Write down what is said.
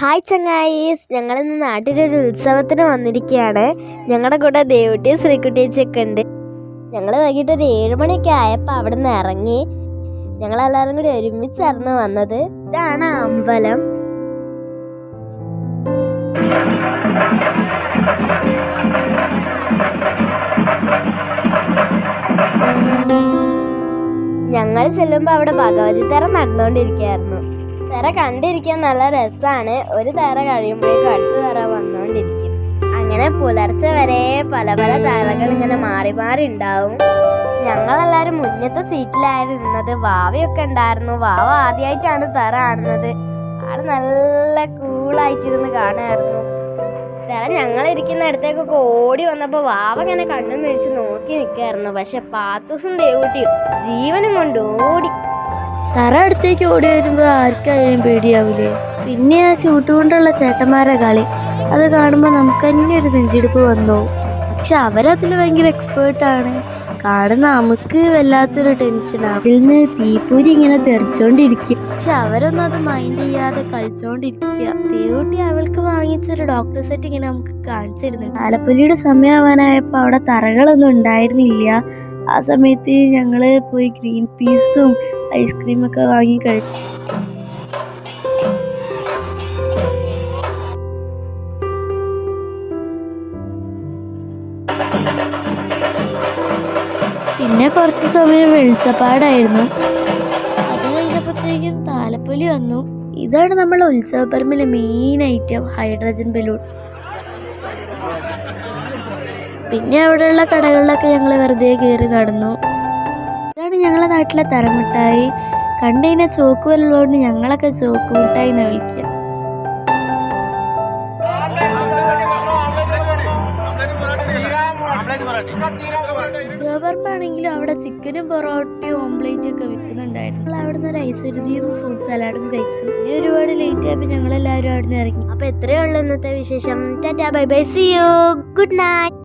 Hi ചങ്ങായീസ്, ഞങ്ങളിന്ന് നാട്ടിലൊരു ഉത്സവത്തിന് വന്നിരിക്കുകയാണ്. ഞങ്ങളുടെ കൂടെ ദേവുട്ടിയും ശ്രീകുട്ടിയൊക്കെ ഉണ്ട്. ഞങ്ങൾ വൈകിട്ട് ഒരു 7 മണിയൊക്കെ ആയപ്പോൾ അവിടെ നിന്ന് ഇറങ്ങി. ഞങ്ങളെല്ലാവരും കൂടി ഒരുമിച്ചായിരുന്നു വന്നത്. ഇതാണ് അമ്പലം. ഞങ്ങൾ ചെല്ലുമ്പോൾ അവിടെ ഭഗവതി തറ നടന്നുകൊണ്ടിരിക്കുകയായിരുന്നു. തറ കണ്ടിരിക്കാൻ നല്ല രസമാണ്. ഒരു തറ കഴിയുമ്പോഴേക്കും അടുത്ത തറ വന്നുകൊണ്ടിരിക്കും. അങ്ങനെ പുലർച്ചെ വരെ പല പല തറകൾ ഇങ്ങനെ മാറി മാറി ഉണ്ടാവും. ഞങ്ങളെല്ലാവരും മുന്നത്തെ സീറ്റിലായിരുന്നത്. വാവയൊക്കെ ഉണ്ടായിരുന്നു. വാവ ആദ്യമായിട്ടാണ് തറ കാണുന്നത്. ആള് നല്ല കൂളായിട്ടിരുന്ന് കാണുമായിരുന്നു. തറ ഞങ്ങളിരിക്കുന്ന അടുത്തേക്കൊക്കെ ഓടി വന്നപ്പോൾ വാവ ഇങ്ങനെ കണ്ണും മേടിച്ച് നോക്കി നിൽക്കുകയായിരുന്നു. പക്ഷെ പാത്തൂസും ദേവൂട്ടിയും ജീവനും കൊണ്ട് ഓടി. തറ അടുത്തേക്ക് ഓടി വരുമ്പോൾ ആർക്കായാലും പേടിയാവില്ലേ? പിന്നെ ആ ചൂട്ടുകൊണ്ടുള്ള ചേട്ടന്മാരെ കളി, അത് കാണുമ്പോൾ നമുക്ക് തന്നെ ഒരു നെഞ്ചെടുപ്പ് വന്നു. പക്ഷെ അവരതിൽ ഭയങ്കര എക്സ്പേർട്ടാണ്. കാണുന്ന നമുക്ക് വല്ലാത്തൊരു ടെൻഷനാണ്. അതിൽ നിന്ന് തീപ്പൂരി ഇങ്ങനെ തെറിച്ചോണ്ടിരിക്കും. പക്ഷെ അവരൊന്നും അത് മൈൻഡ് ചെയ്യാതെ കളിച്ചോണ്ടിരിക്കുക. ദേവൂട്ടി അവൾക്ക് വാങ്ങിച്ചൊരു ഡോക്ടർ സെറ്റ് ഇങ്ങനെ നമുക്ക് കാണിച്ചു തരുന്നുണ്ട്. താലപ്പൊലിയുടെ സമയമാവാനായപ്പോൾ അവിടെ തറകളൊന്നും ഉണ്ടായിരുന്നില്ല. ആ സമയത്ത് ഞങ്ങൾ പോയി ഗ്രീൻ പീസും ഐസ്ക്രീമൊക്കെ വാങ്ങി കഴിച്ചു. പിന്നെ കുറച്ച് സമയം വെളിച്ചപ്പാടായിരുന്നു. അത് കഴിഞ്ഞപ്പോഴത്തേക്കും താലപ്പൊലി വന്നു. ഇതാണ് നമ്മളെ ഉത്സവപ്പറമ്പിലെ മെയിൻ ഐറ്റം, ഹൈഡ്രജൻ ബലൂൺ. പിന്നെ അവിടെയുള്ള കടകളിലൊക്കെ ഞങ്ങൾ വെറുതെ കയറി നടന്നു. ഇതാണ് ഞങ്ങളുടെ നാട്ടിലെ തറമിഠായി. കണ്ടുകഴിഞ്ഞാൽ ചോക്ക് വലുള്ളതുകൊണ്ട് ഞങ്ങളൊക്കെ ചോക്ക് മിഠായി എന്നാണ് വിളിക്കുക. ഉത്സവപ്പറമ്പാണെങ്കിലും അവിടെ ചിക്കനും പൊറോട്ടയും ഓംപ്ലേറ്റും ഒക്കെ വിൽക്കുന്നുണ്ടായിരുന്നു. അവിടെ നിന്ന് ഒരു ഐസുരുതിയും ഫ്രൂട്ട് സലാഡും കഴിച്ചു. പിന്നെ ഒരുപാട് ലേറ്റ് ആയപ്പോൾ ഞങ്ങളെല്ലാവരും അവിടെ നിന്ന് ഇറങ്ങി. അപ്പോൾ എത്രയേ ഉള്ളൂ ഇന്നത്തെ വിശേഷം. Tata, bye bye, see you, good night.